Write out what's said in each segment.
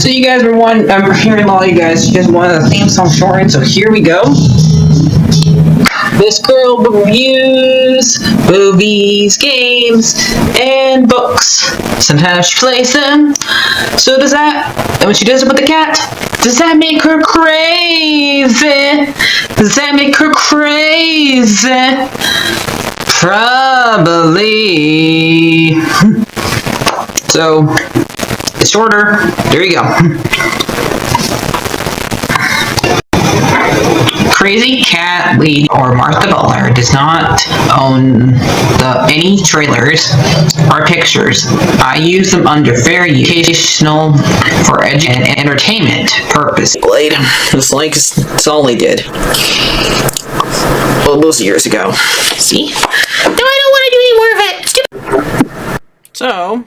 So you guys were I'm hearing a lot of you guys wanted a theme song shortened, so here we go. This girl reviews movies, games, and books. Sometimes she plays them. So does that, and when she does it with the cat, does that make her crazy? Does that make her crazy? Probably. So, it's shorter. There you go. Crazycatlady or Martha Butler does not own any trailers or pictures. I use them under fair educational for and entertainment purpose. Blade, it's like it's all they did. Well, those years ago. See? No, I don't want to do any more of it. So,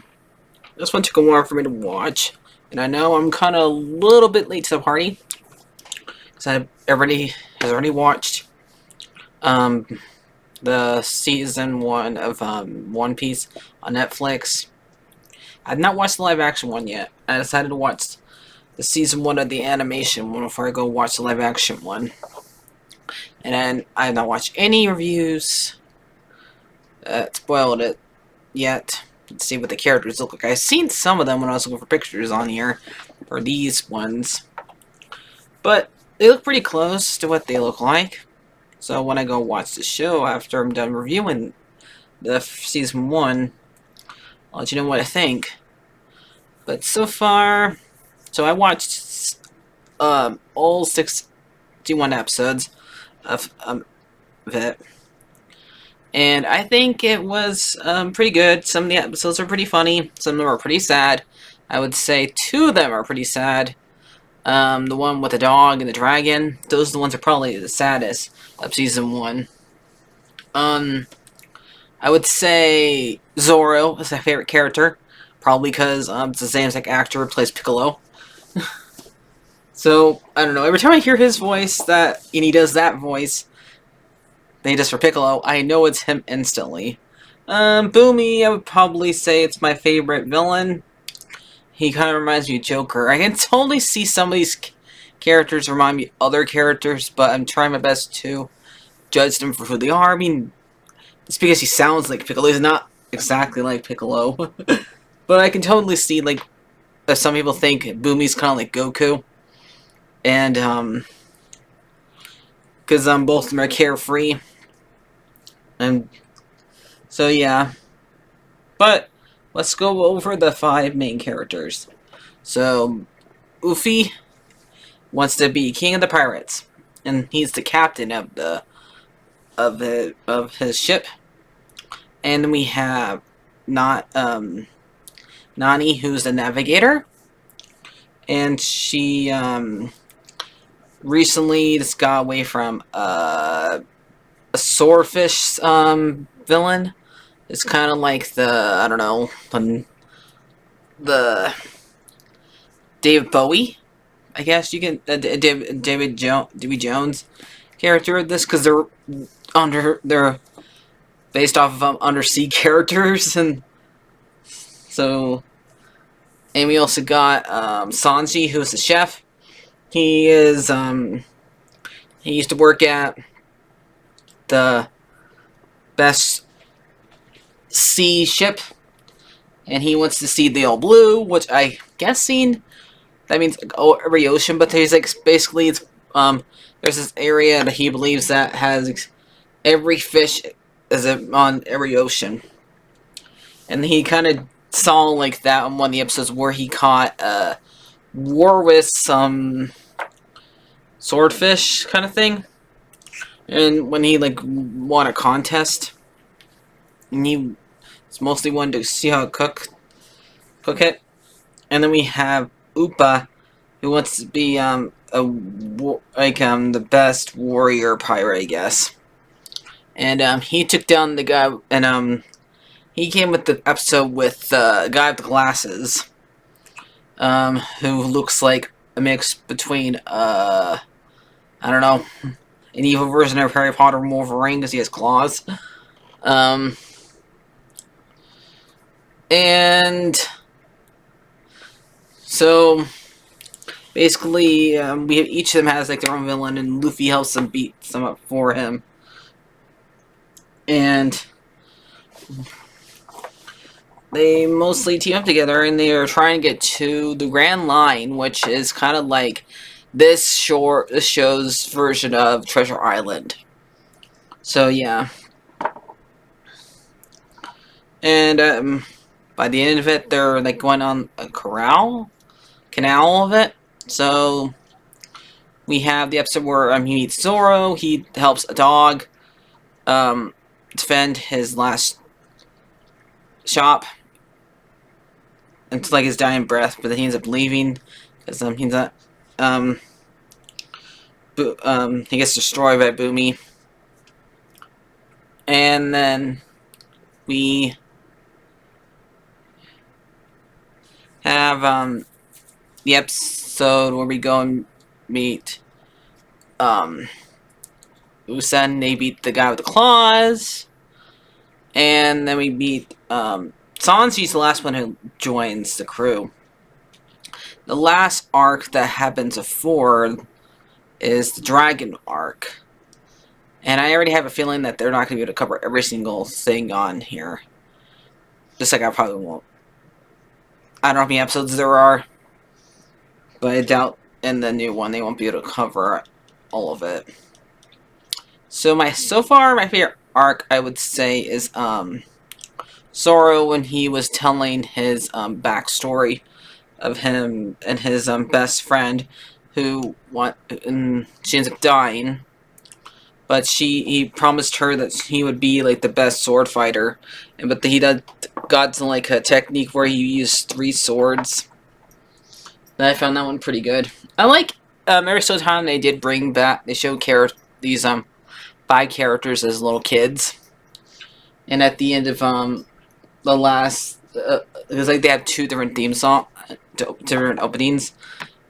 this one took a while for me to watch, and I know I'm kind of a little bit late to the party. So everybody has already watched the season 1 of One Piece on Netflix. I've not watched the live action one yet. I decided to watch the season 1 of the animation one before I go watch the live action one. And then I have not watched any reviews that spoiled it yet. Let's see what the characters look like. I've seen some of them when I was looking for pictures on here for these ones, but they look pretty close to what they look like. So when I go watch the show after I'm done reviewing the season 1, I'll let you know what I think. But so far, so I watched all 61 episodes of it, and I think it was pretty good. Some of the episodes are pretty funny. Some of them are pretty sad. I would say 2 of them are pretty sad. The one with the dog and the dragon, those are the ones that are probably the saddest of season 1. I would say Zoro is my favorite character, probably because it's the same exact actor who plays Piccolo. So, I don't know, every time I hear his voice, and he does that voice, that he does for Piccolo, I know it's him instantly. Boomy, I would probably say it's my favorite villain. He kind of reminds me of Joker. I can totally see some of these characters remind me of other characters, but I'm trying my best to judge them for who they are. I mean, it's because he sounds like Piccolo. He's not exactly like Piccolo. But I can totally see, like, that some people think Boomy's kind of like Goku. And, because both of them are carefree. And, so yeah. But let's go over the 5 main characters. So, Luffy wants to be king of the pirates, and he's the captain of his ship. And then we have Nani, who's the navigator, and she recently just got away from a swordfish villain. It's kind of like I don't know, the David Bowie, I guess you can, David Jones character of this, because they're based off of undersea characters, and so, and we also got Sanji, who's the chef. He is he used to work at the best sea ship, and he wants to see the all blue, which I guessing that means every ocean, but there's like basically it's there's this area that he believes that has every fish is on every ocean, and he kind of saw like that on one of the episodes where he caught war with some swordfish kind of thing, and when he like won a contest, and he mostly wanted to see how to cook it. And then we have Upa, who wants to be the best warrior pirate, I guess. And he took down the guy, and he came with the episode with the guy with the glasses, who looks like a mix between I don't know, an evil version of Harry Potter and Wolverine, because he has claws. And so basically, we have, each of them has like their own villain, and Luffy helps them beat some up for him. And they mostly team up together, and they are trying to get to the Grand Line, which is kind of like this show's version of Treasure Island. So yeah, and by the end of it, they're like going on a canal of it. So we have the episode where he meets Zoro. He helps a dog defend his last shop until like his dying breath, but then he ends up leaving because he's not. He gets destroyed by Boomy, and then we have the episode where we go and meet Usen. They beat the guy with the claws, and then we meet Sanji's the last one who joins the crew. The last arc that happens before is the Dragon arc. And I already have a feeling that they're not going to be able to cover every single thing on here. Just like I probably won't. I don't know how many episodes there are, but I doubt in the new one they won't be able to cover all of it. So far my favorite arc I would say is Zoro when he was telling his backstory of him and his best friend who she ends up dying, but he promised her that he would be like the best sword fighter, but he got to like a technique where he used 3 swords. And I found that one pretty good. I like every so time they did bring back, they show these 5 characters as little kids, and at the end of the last it was like they have 2 different theme songs, different openings,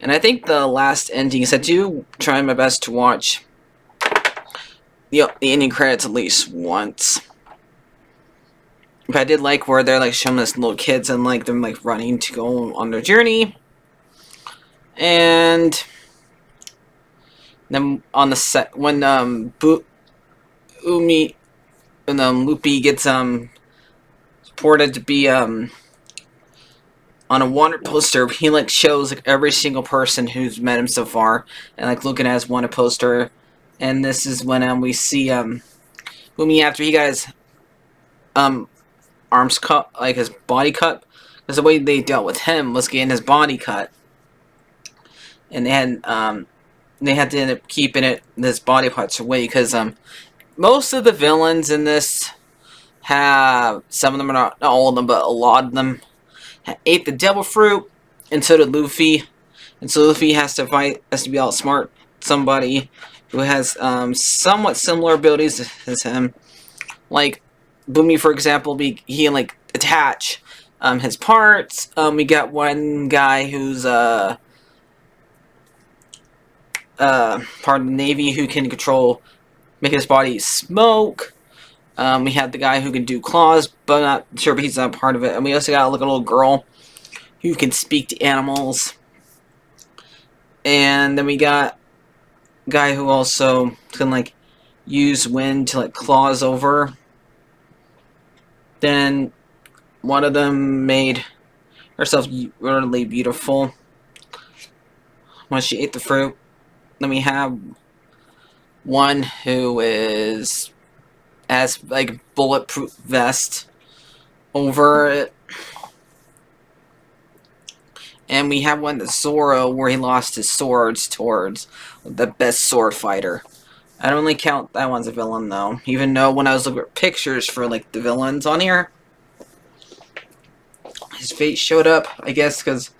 and I think the last endings, I do try my best to watch the ending credits at least once. But I did like where they're like showing us little kids and like them like running to go on their journey. And then on the set when Luffy gets reported to be on a wanted poster, he like shows like every single person who's met him so far and like looking at his wanted poster. And this is when we see Boomy after he got his arms cut, like his body cut, because the way they dealt with him was getting his body cut, and they had to end up keeping this body parts away because most of the villains in this have, some of them are not all of them, but a lot of them ate the devil fruit, and so did Luffy, and so Luffy has to be outsmart somebody who has somewhat similar abilities as him. Like Boomy, for example, he can like attach his parts. We got one guy who's part of the Navy who can make his body smoke. We have the guy who can do claws, but I'm not sure if he's not part of it. And we also got like a little girl who can speak to animals. And then we got a guy who also can like use wind to like claws over. Then one of them made herself really beautiful when she ate the fruit. Then we have one who has like bulletproof vest over it. And we have one that's Zoro where he lost his swords towards the best sword fighter. I don't really count that one's a villain though, even though when I was looking at pictures for like the villains on here, his face showed up, I guess, because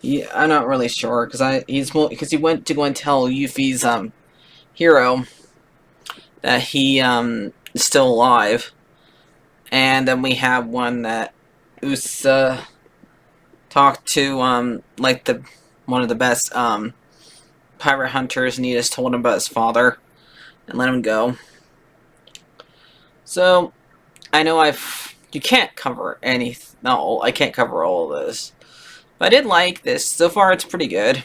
I'm not really sure, because he went to go and tell Yuffie's hero that he is still alive. And then we have one that Usa talked to like one of the best pirate hunters, and he just told him about his father and let him go. So I know you can't cover no, I can't cover all of this, but I did like this. So far it's pretty good.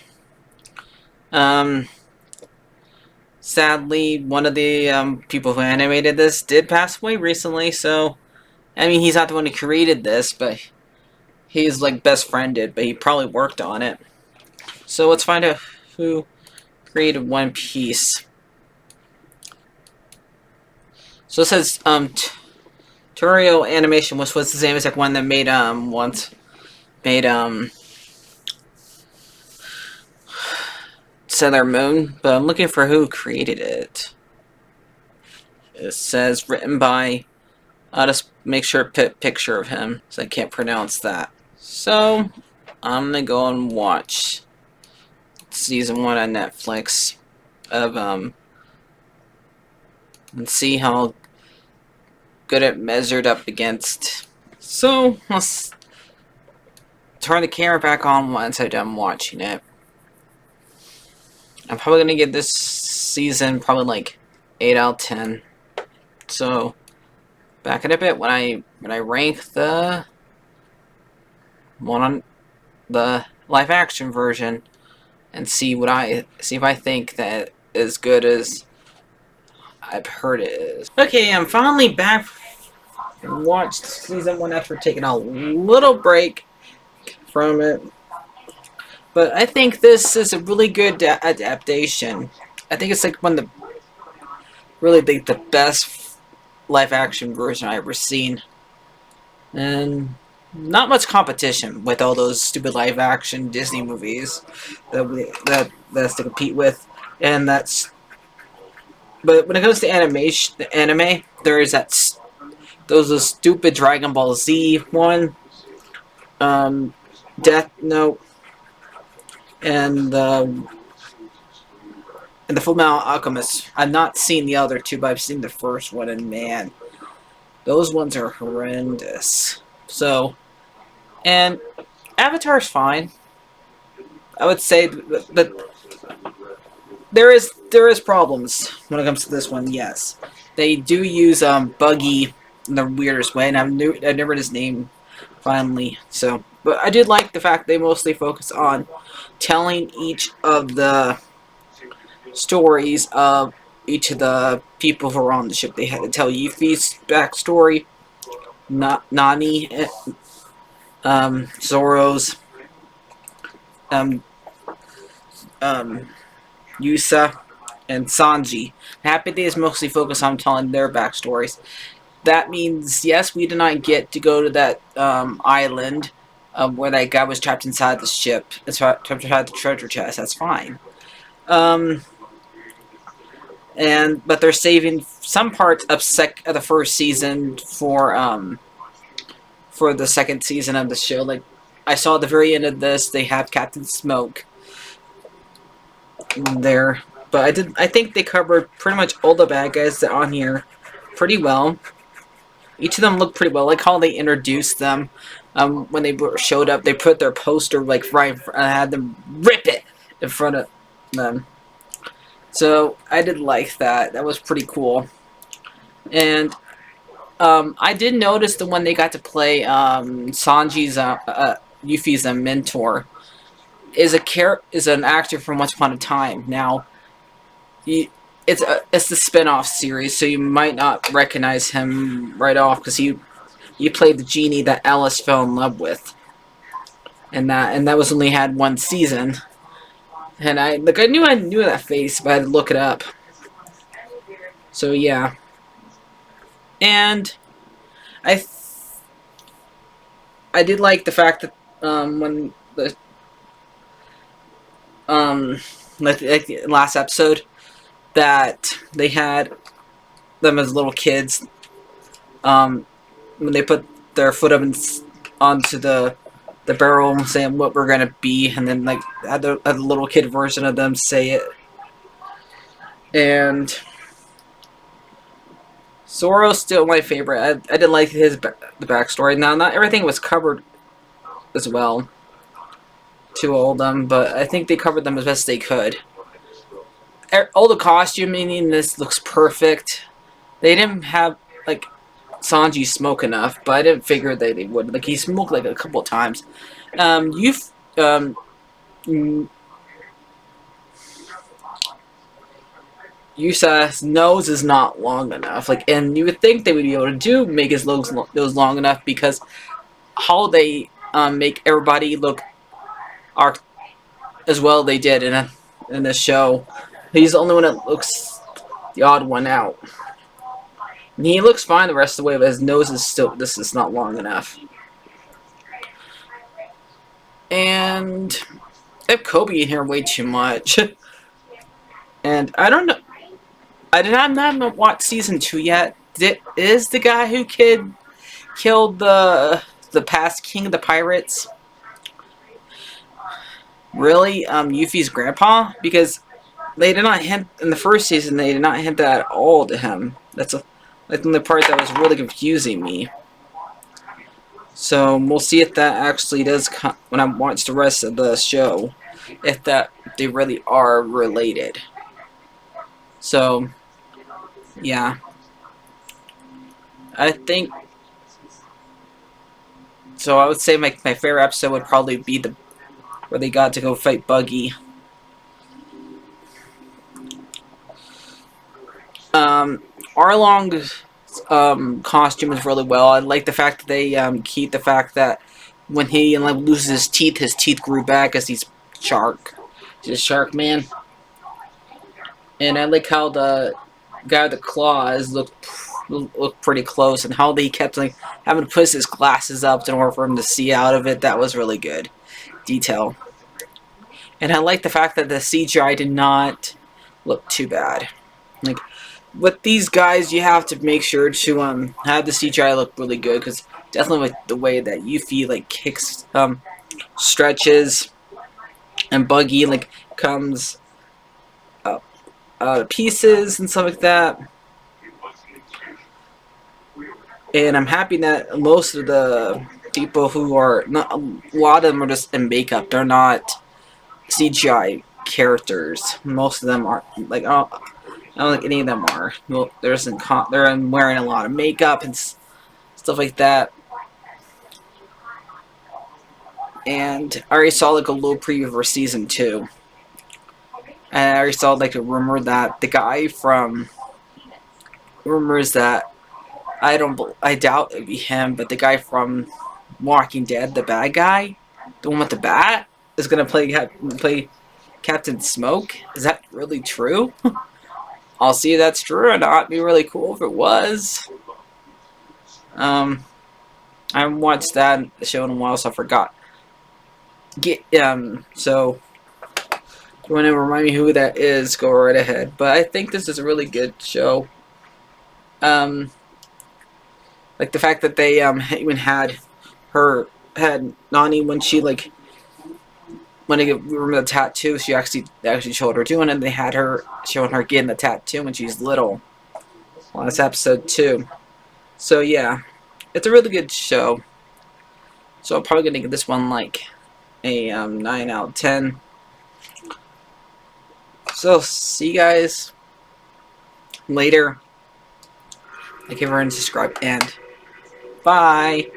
Um, Sadly, one of the people who animated this did pass away recently, so I mean, he's not the one who created this, but he's like best friend did, but he probably worked on it. So let's find out who created One Piece. So it says Turio Animation was the same exact one that made once made Sailor Moon, but I'm looking for who created it. It says written by. I'll just make sure to put a picture of him, so I can't pronounce that. So I'm gonna go and watch season 1 on Netflix of and see how good it measured up against. So let's turn the camera back on once I'm done watching it. I'm probably gonna give this season probably like 8 out of 10. So back it a bit when I rank the one on the live action version and see if I think that as good as I've heard it is. Okay, I'm finally back and watched season 1 after taking a little break from it. But I think this is a really good adaptation. I think it's like one of the really the best live action version I've ever seen. And not much competition with all those stupid live action Disney movies that has to compete with. And that's but when it comes to animation, the anime, there is those stupid Dragon Ball Z one, Death Note, and the Full Metal Alchemist. I've not seen the other two, but I've seen the first one, and man, those ones are horrendous. So, and Avatar's fine. I would say that there is problems when it comes to this one. Yes, they do use Buggy in the weirdest way, and I never heard his name finally. So, but I did like the fact they mostly focus on telling each of the stories of each of the people who were on the ship. They had to tell Yuffie's backstory, Nani, Zoro's, um, Yusa, and Sanji. Happy Days mostly focus on telling their backstories. That means, yes, we did not get to go to that island where that guy was trapped inside the ship. It's trapped inside the treasure chest. That's fine. But they're saving some parts of the first season for the second season of the show. Like I saw at the very end of this, they have Captain Smoke there, but I think they covered pretty much all the bad guys that are on here pretty well. Each of them looked pretty well. Like how they introduced them when they showed up. They put their poster like right in front, and had them rip it in front of them. So I did like that. That was pretty cool. And I did notice the one they got to play Sanji's Yuffie's mentor is an actor from Once Upon a Time. Now, it's the spin-off series, so you might not recognize him right off because he played the genie that Alice fell in love with, and that was only had one season. And I knew that face, but I had to look it up. So yeah, and I did like the fact that when the like the last episode that they had them as little kids when they put their foot up onto the barrel saying what we're gonna be, and then like had the little kid version of them say it. And Zoro's still my favorite. I did like the backstory. Now, not everything was covered as well to all of them, but I think they covered them as best they could. All the costuming in this looks perfect. They didn't have like Sanji smoke enough, but I didn't figure that they would. Like he smoked like a couple of times. Yusa's nose is not long enough. Like, and you would think they would be able to make his nose long enough because how they make everybody look arc as well they did in the show. He's the only one that looks the odd one out. And he looks fine the rest of the way, but his nose is still this is not long enough. And I have Kobe in here way too much. And I don't know. I did not watch season 2 yet. Is the guy who killed the past king of the pirates really Yuffie's grandpa? Because they did not hint in the first season. They did not hint that at all to him. That's the part that was really confusing me. So we'll see if that actually does come when I watch the rest of the show. If they really are related. So yeah, I think so. I would say my favorite episode would probably be where they got to go fight Buggy. Arlong's costume is really well. I like the fact that they keep the fact that when he loses his teeth grew back as he's shark. He's a shark man. And I like how the guy with the claws looked pretty close, and how they kept having to put his glasses up in order for him to see out of it. That was really good detail. And I like the fact that the CGI did not look too bad. Like, with these guys, you have to make sure to have the CGI look really good, because definitely with the way that Yuffie kicks, stretches, and Buggy comes out of pieces and stuff like that. And I'm happy that most of the people who are not, a lot of them are just in makeup. They're not CGI characters. Most of them aren't. I don't think any of them are. Well, they're wearing a lot of makeup and stuff like that. And I already saw a little preview for season 2. And I already saw a rumor that the guy from rumors that I doubt it'd be him, but the guy from Walking Dead, the bad guy, the one with the bat, is gonna play Captain Smoke. Is that really true? I'll see if that's true or not. It'd be really cool if it was. I haven't watched that show in a while, so I forgot. So if you want to remind me who that is, go right ahead. But I think this is a really good show. Like the fact that they even had Nani when she when they remember the tattoo, she actually showed her doing it, and they had her showing her getting the tattoo when she's little. Well, that's episode 2. So yeah, it's a really good show. So I'm probably gonna give this one a 9 out of 10. So see you guys later. Like, everyone, subscribe, and bye.